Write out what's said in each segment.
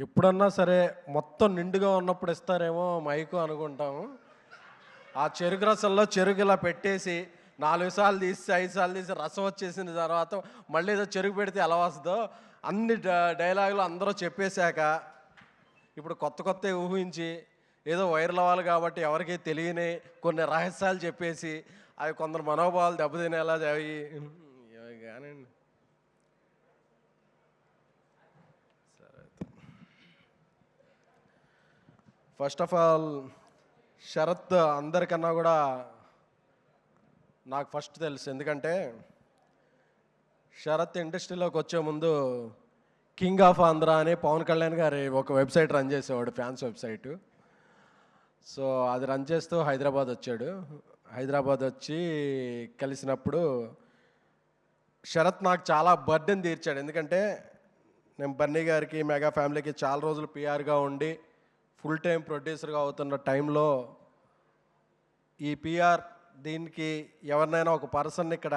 ఎప్పుడన్నా సరే మొత్తం నిండుగా ఉన్నప్పుడు ఇస్తారేమో మైకు అనుకుంటాము. ఆ చెరుకు రసంలో చెరుకు ఇలా పెట్టేసి 4 సార్లు తీసి 5 సార్లు తీసి రసం వచ్చేసిన తర్వాత మళ్ళీ ఏదో చెరుకు పెడితే ఎలా వస్తుందో అన్ని డైలాగులు అందరూ చెప్పేశాక ఇప్పుడు కొత్త కొత్త ఊహించి ఏదో వైరల్ అవ్వాలి కాబట్టి ఎవరికీ తెలియని కొన్ని రహస్యాలు చెప్పేసి అవి కొందరు మనోభావాలు దెబ్బతినేలా అవి కానండి. ఫస్ట్ ఆఫ్ ఆల్ శరత్ అందరికన్నా కూడా నాకు ఫస్ట్ తెలుసు. ఎందుకంటే శరత్ ఇండస్ట్రీలోకి వచ్చే ముందు కింగ్ ఆఫ్ ఆంధ్ర అని పవన్ కళ్యాణ్ గారి ఒక వెబ్సైట్ రన్ చేసేవాడు, ఫ్యాన్స్ వెబ్సైట్. సో అది రన్ చేస్తూ హైదరాబాద్ వచ్చాడు. హైదరాబాద్ వచ్చి కలిసినప్పుడు శరత్ నాకు చాలా బర్డెన్ తీర్చాడు. ఎందుకంటే నేను బన్నీ గారికి మెగా ఫ్యామిలీకి చాలా రోజులు పిఆర్గా ఉండి ఫుల్ టైం ప్రొడ్యూసర్గా అవుతున్న టైంలో ఈ పిఆర్ దీనికి ఎవరినైనా ఒక పర్సన్ని ఇక్కడ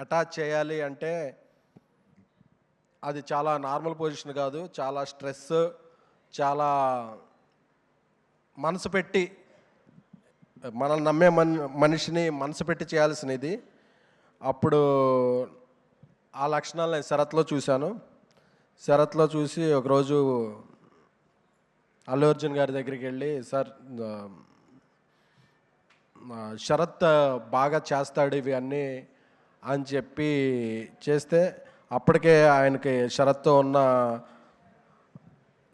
అటాచ్ చేయాలి అంటే అది చాలా నార్మల్ పొజిషన్ కాదు. చాలా స్ట్రెస్, చాలా మనసు పెట్టి మనల్ని నమ్మే మనిషిని మనసు పెట్టి చేయాల్సినది. అప్పుడు ఆ లక్షణాలు నేను శరత్లో చూశాను. శరత్లో చూసి ఒకరోజు అల్లు అర్జున్ గారి దగ్గరికి వెళ్ళి, సార్ శరత్ బాగా చేస్తాడు ఇవి అన్నీ అని చెప్పి చేస్తే అప్పటికే ఆయనకి శరత్తో ఉన్న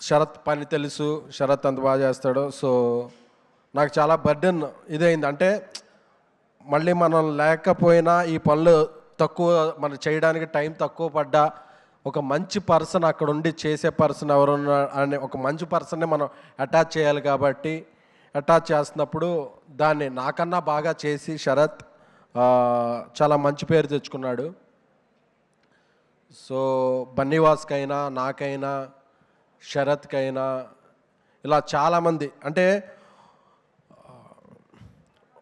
శరత్ పని తెలుసు, శరత్ అంత బాగా చేస్తాడు. సో నాకు చాలా బర్డెన్ ఇదైంది. అంటే మళ్ళీ మనం లేకపోయినా ఈ పనులు తక్కువ మనం చేయడానికి టైం తక్కువ పడ్డా ఒక మంచి పర్సన్ అక్కడ ఉండి చేసే పర్సన్ ఎవరున్నా అనే ఒక మంచి పర్సన్ని మనం అటాచ్ చేయాలి. కాబట్టి అటాచ్ చేస్తున్నప్పుడు దాన్ని నాకన్నా బాగా చేసి శరత్ చాలా మంచి పేరు తెచ్చుకున్నాడు. సో బన్నీవాస్కైనా, నాకైనా, శరత్కైనా ఇలా చాలామంది, అంటే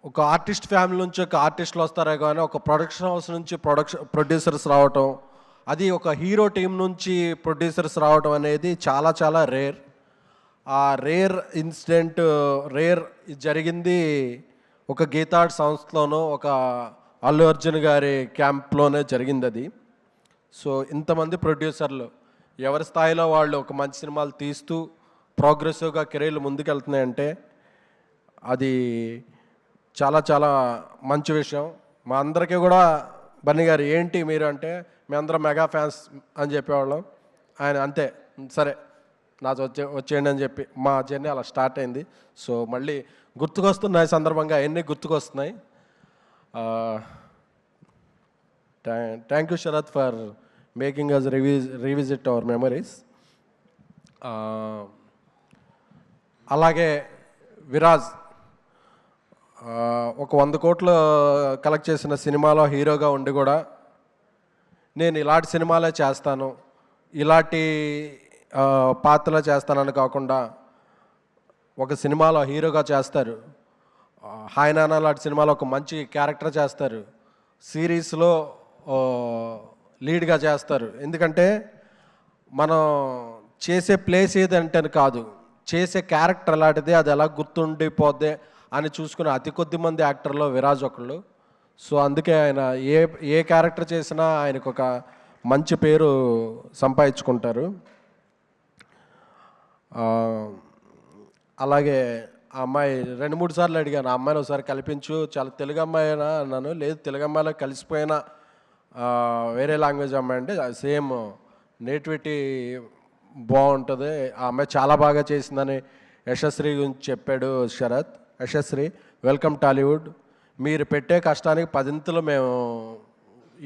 ఒక ఆర్టిస్ట్ ఫ్యామిలీ నుంచి ఒక ఆర్టిస్టులు వస్తారే కానీ ఒక ప్రొడక్షన్ హౌస్ నుంచి ప్రొడ్యూసర్స్ రావటం, అది ఒక హీరో టీం నుంచి ప్రొడ్యూసర్స్ రావటం అనేది చాలా చాలా రేర్. ఆ రేర్ ఇన్సిడెంట్ జరిగింది ఒక గీతాడ్ సంస్థలోనో ఒక అల్లు అర్జున్ గారి క్యాంప్లోనే జరిగింది అది. సో ఇంతమంది ప్రొడ్యూసర్లు ఎవరి స్థాయిలో వాళ్ళు ఒక మంచి సినిమాలు తీస్తూ ప్రోగ్రెసివ్గా కెరీర్లు ముందుకెళ్తున్నాయంటే అది చాలా చాలా మంచి విషయం. మా అందరికీ కూడా బన్నీ గారు ఏంటి మీరు అంటే మేమందరం మెగా ఫ్యాన్స్ అని చెప్పేవాళ్ళం. ఆయన అంతే, సరే నాతో వచ్చేయండి అని చెప్పి మా జర్నీ అలా స్టార్ట్ అయింది. సో మళ్ళీ గుర్తుకొస్తున్నాయి సందర్భంగా అవన్నీ గుర్తుకొస్తున్నాయి. Thank you Sharath for making us revisit our memories. అలాగే విరాజ్ ఒక 100 కోట్లు కలెక్ట్ చేసిన సినిమాలో హీరోగా ఉండి కూడా నేను ఇలాంటి సినిమాలే చేస్తాను, ఇలాంటి పాత్రలే చేస్తానని కాకుండా ఒక సినిమాలో హీరోగా చేస్తారు, హాయ్ నాన్న లాంటి సినిమాలో ఒక మంచి క్యారెక్టర్ చేస్తారు, సిరీస్లో లీడ్గా చేస్తారు. ఎందుకంటే మనం చేసే ప్లేస్ ఏదంటే కాదు, చేసే క్యారెక్టర్ అలాంటిది, అది ఎలా గుర్తుండిపోద్ది అని చూసుకునే అతి కొద్ది మంది యాక్టర్లో విరాజ్ ఒకళ్ళు. సో అందుకే ఆయన ఏ క్యారెక్టర్ చేసినా ఆయనకు ఒక మంచి పేరు సంపాదించుకుంటారు. అలాగే ఆ అమ్మాయి 2-3 సార్లు అడిగాను, ఆ అమ్మాయిని ఒకసారి కల్పించు, చాలా తెలుగు అమ్మాయినా అన్నాను. లేదు, తెలుగు అమ్మాయిలో కలిసిపోయిన వేరే లాంగ్వేజ్ అమ్మాయి అంటే సేమ్ నేటివిటీ బాగుంటుంది, ఆ అమ్మాయి చాలా బాగా చేసిందని యశశ్రీ గురించి చెప్పాడు శరత్. యశశ్రీ, వెల్కమ్ టాలీవుడ్. మీరు పెట్టే కష్టానికి 10ంతలు మేము,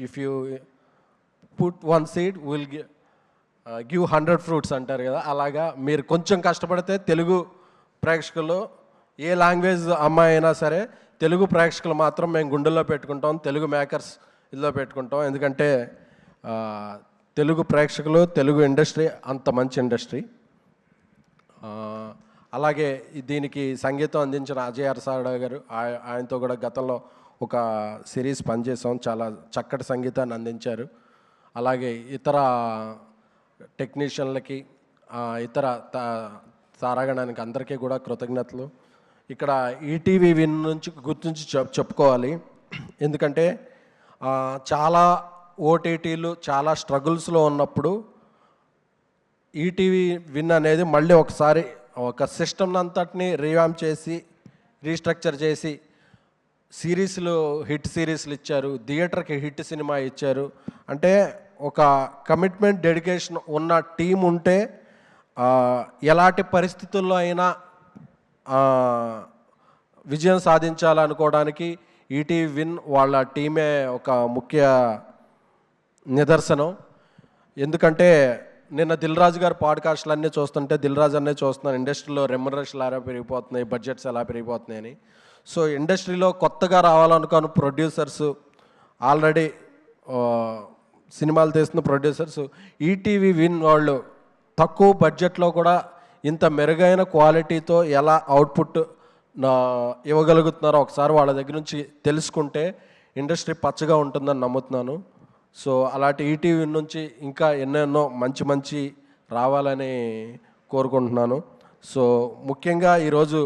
if you put 1 seed will give 100 fruits అంటారు కదా, అలాగా మీరు కొంచెం కష్టపడితే తెలుగు ప్రేక్షకులు ఏ లాంగ్వేజ్ అమ్మాయి అయినా సరే తెలుగు ప్రేక్షకులు మాత్రం మేము గుండెల్లో పెట్టుకుంటాం, తెలుగు మేకర్స్ ఇదిలో పెట్టుకుంటాం. ఎందుకంటే తెలుగు ప్రేక్షకులు, తెలుగు ఇండస్ట్రీ అంత మంచి ఇండస్ట్రీ. అలాగే దీనికి సంగీతం అందించిన అజయ్ అరసాడ గారు, ఆయనతో కూడా గతంలో ఒక సిరీస్ పనిచేసాం, చాలా చక్కటి సంగీతాన్ని అందించారు. అలాగే ఇతర టెక్నీషియన్లకి, ఇతర తారాగణానికి అందరికీ కూడా కృతజ్ఞతలు. ఇక్కడ ఈటీవీ విన్ నుంచి గుర్తించి చెప్పుకోవాలి. ఎందుకంటే చాలా ఓటీటీలు చాలా స్ట్రగుల్స్లో ఉన్నప్పుడు ఈటీవీ విన్ అనేది మళ్ళీ ఒకసారి ఒక సిస్టమ్ అంతటిని రీవాంప్ చేసి రీస్ట్రక్చర్ చేసి సిరీస్లు హిట్ సిరీస్లు ఇచ్చారు, థియేటర్కి హిట్ సినిమా ఇచ్చారు. అంటే ఒక కమిట్మెంట్ డెడికేషన్ ఉన్న టీం ఉంటే ఎలాంటి పరిస్థితుల్లో అయినా విజయం సాధించాలనుకోవడానికి ఈటీవీ విన్ వాళ్ళ టీమే ఒక ముఖ్య నిదర్శనం. ఎందుకంటే నిన్న దిల్ రాజు గారి పాడ్కాస్ట్లు అన్నీ చూస్తుంటే దిల్ రాజు అన్నీ చూస్తున్నాను, ఇండస్ట్రీలో రెమ్యునరేషన్లు ఎలా పెరిగిపోతున్నాయి, బడ్జెట్స్ ఎలా పెరిగిపోతున్నాయని. సో ఇండస్ట్రీలో కొత్తగా రావాలనుకున్న ప్రొడ్యూసర్స్, ఆల్రెడీ సినిమాలు తీస్తున్న ప్రొడ్యూసర్స్ ఈటీవీ విన్ వాళ్ళు తక్కువ బడ్జెట్లో కూడా ఇంత మెరుగైన క్వాలిటీతో ఎలా అవుట్పుట్ ఇవ్వగలుగుతున్నారో ఒకసారి వాళ్ళ దగ్గర నుంచి తెలుసుకుంటే ఇండస్ట్రీ పచ్చగా ఉంటుందని నమ్ముతున్నాను. సో అలాంటి ఈటీవీ నుంచి ఇంకా ఎన్నెన్నో మంచి మంచి రావాలని కోరుకుంటున్నాను. సో ముఖ్యంగా ఈరోజు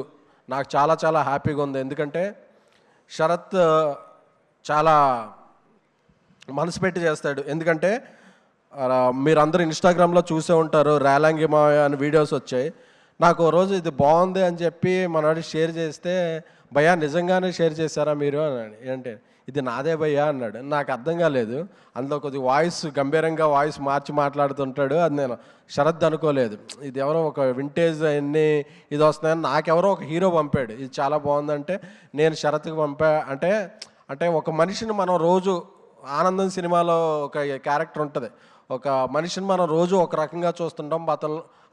నాకు చాలా చాలా హ్యాపీగా ఉంది. ఎందుకంటే శరత్ చాలా మనసు పెట్టి చేస్తాడు. ఎందుకంటే మీరందరూ ఇన్స్టాగ్రామ్లో చూసే ఉంటారు, రేలంగి మావయ్య అని వీడియోస్ వచ్చాయి. నాకు ఓ రోజు ఇది బాగుంది అని చెప్పి మనవాడి షేర్ చేస్తే, భయ్యా నిజంగానే షేర్ చేశారా మీరు అన్నాడు. ఏంటంటే ఇది నాదే భయ్యా అన్నాడు. నాకు అర్థం కాలేదు. అందులో కొద్దిగా వాయిస్ గంభీరంగా వాయిస్ మార్చి మాట్లాడుతుంటాడు. అది నేను శరత్ అనుకోలేదు. ఇది ఎవరో ఒక వింటేజ్ అన్నీ ఇది వస్తున్నాయని నాకెవరో ఒక హీరో పంపాడు, ఇది చాలా బాగుందంటే నేను శరత్కి అంటే ఒక మనిషిని మనం రోజు ఆనందం సినిమాలో ఒక క్యారెక్టర్ ఉంటుంది, ఒక మనిషిని మనం రోజు ఒక రకంగా చూస్తుంటాం,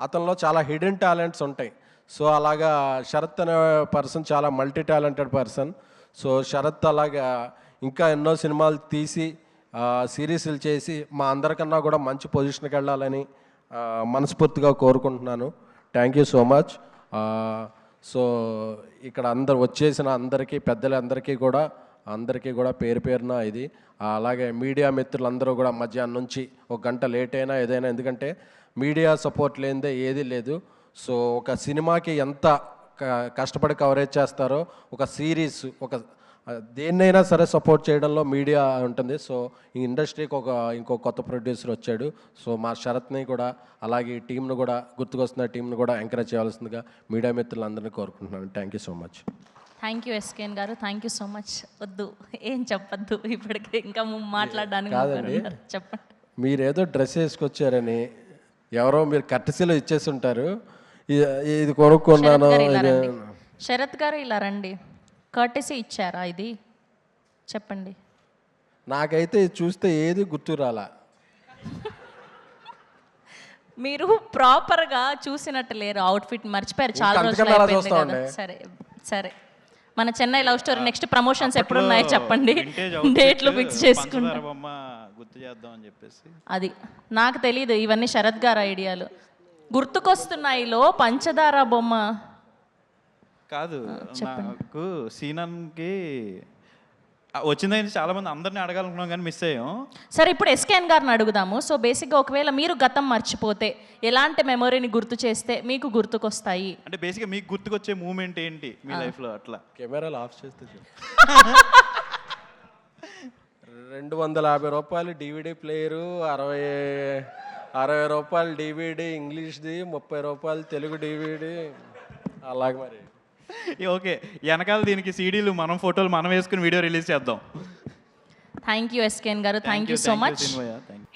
అతనిలో చాలా హిడెన్ టాలెంట్స్ ఉంటాయి. సో అలాగా శరత్ అనే పర్సన్ చాలా multi talented person. So Sharath అలాగా ఇంకా ఎన్నో సినిమాలు తీసి సిరీస్లు చేసి మా అందరికన్నా కూడా మంచి పొజిషన్కి వెళ్ళాలని మనస్ఫూర్తిగా కోరుకుంటున్నాను. Thank you so much. So ఇక్కడ అందరు వచ్చేసిన అందరికీ పెద్దలందరికీ కూడా పేరు పేరున ఇది. అలాగే మీడియా మిత్రులందరూ కూడా మధ్యాహ్నం నుంచి ఒక గంట లేట్ అయినా ఏదైనా, ఎందుకంటే మీడియా సపోర్ట్ లేనిదే ఏది లేదు. సో ఒక సినిమాకి ఎంత కష్టపడి కవరేజ్ చేస్తారో ఒక సిరీస్ ఒక దేన్నైనా సరే సపోర్ట్ చేయడంలో మీడియా ఉంటుంది. సో ఈ ఇండస్ట్రీకి ఇంకో కొత్త ప్రొడ్యూసర్ వచ్చాడు. సో మా శరత్ని కూడా అలాగే ఈ టీంను కూడా గుర్తుకొస్తున్న టీంను కూడా ఎంకరేజ్ చేయాల్సిందిగా మీడియా మిత్రులందరినీ కోరుకుంటున్నాను. Thank you so much. Thank you SKN గారు, థ్యాంక్ యూ సో మచ్. వద్దు ఏం చెప్పద్దు ఇప్పటికి, ఇంకా మాట్లాడడానికి కాదండి. చెప్పండి. మీరేదో డ్రెస్ వేసుకొచ్చారని ఎవరో మీరు కట్టసీలో ఇచ్చేసి ఉంటారు, ఇది కొనుక్కున్నాను. శరత్ గారు ఇలా రండి, కర్టెసీ ఇచ్చారా ఇది చెప్పండి. నాకైతే ఇది చూస్తే ఏది గుర్తు రాలా. మీరు ప్రాపర్గా చూసినట్టు లేరు, అవుట్ఫిట్ మర్చిపోయారు, చాలా రోజులు అయిపోయింది కదా. సరే సరే, మన Chennai love story next promotions ఎప్పుడు ఉన్నాయో చెప్పండి, డేట్లు ఫిక్స్ చేసుకుంటాం. అది నాకు తెలీదు, ఇవన్నీ శరత్ గారు ఐడియాలు. గుర్తుకొస్తున్నాయిలో పంచదార బొమ్మ కాదు, నాకు సీనన్కి వచ్చిందని చాలా మంది అందరినీ అడగాలనుకున్నాం కానీ మిస్ అయ్యాం. సరే ఇప్పుడు ఎస్కేఎన్ గారిని అడుగుదాము. సో బేసిక్గా ఒకవేళ మీరు గతం మర్చిపోతే ఎలాంటి మెమొరీని గుర్తు చేస్తే మీకు గుర్తుకొస్తాయి? అంటే బేసిక్గా మీకు గుర్తుకొచ్చే మూమెంట్ ఏంటి మీ లైఫ్లో? అట్లా కెమెరాలు ఆఫ్ చేస్తే 250 రూపాయలు DVD ప్లేయరు, 60 రూపాయలు DVD ఇంగ్లీష్ది, 30 రూపాయలు తెలుగు DVD. అలాగే మరి ఓకే, వెనకాల దీనికి సీడీలు మనం ఫోటోలు మనం వేసుకుని వీడియో రిలీజ్ చేద్దాం. థ్యాంక్ యూ ఎస్కేఎన్ గారు, thank you so much.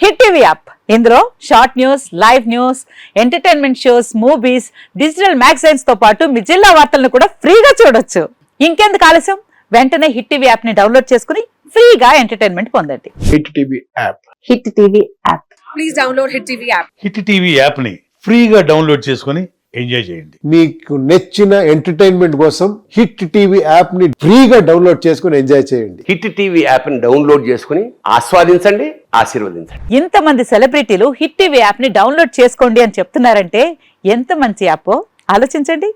Hit TV app, ఇందులో short news, live news, entertainment shows, movies, digital magazines తో పాటు మీ జిల్లా వార్తలను కూడా ఫ్రీగా చూడొచ్చు. ఇంకెందుకు ఆలస్యం, వెంటనే హిట్ టీవీ యాప్ ని డౌన్లోడ్ చేసుకుని ఫ్రీగా ఎంటర్టైన్మెంట్ పొందండి. Hit TV app, hit TV app, please download hit TV app. Hit TV app ని ఫ్రీగా డౌన్లోడ్ చేసుకుని ఎంజాయ్ చేయండి. మీకు నచ్చిన ఎంటర్టైన్మెంట్ కోసం హిట్ టీవీ యాప్ ని ఫ్రీగా డౌన్లోడ్ చేసుకుని ఎంజాయ్ చేయండి. హిట్ టీవీ యాప్ ని డౌన్లోడ్ చేసుకుని ఆస్వాదించండి, ఆశీర్వదించండి. ఇంతమంది సెలబ్రిటీలు హిట్ టీవీ యాప్ ని డౌన్లోడ్ చేసుకోండి అని చెప్తున్నారంటే ఎంత మంచి యాప్ ఆలోచించండి.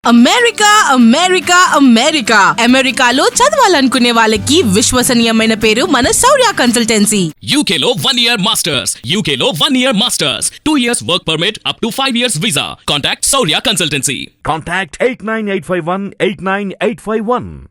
అమెరికా అమెరికా అమెరికా అమెరికాలో చదవాలనుకునే వాళ్ళకి విశ్వసనీయమైన పేరు మన శౌర్య కన్సల్టెన్సీ. UK లో 1 year masters. UK లో 1 year masters. 2 years work permit up to 5 years visa. Contact Saurya Consultancy. Contact 89851 89851.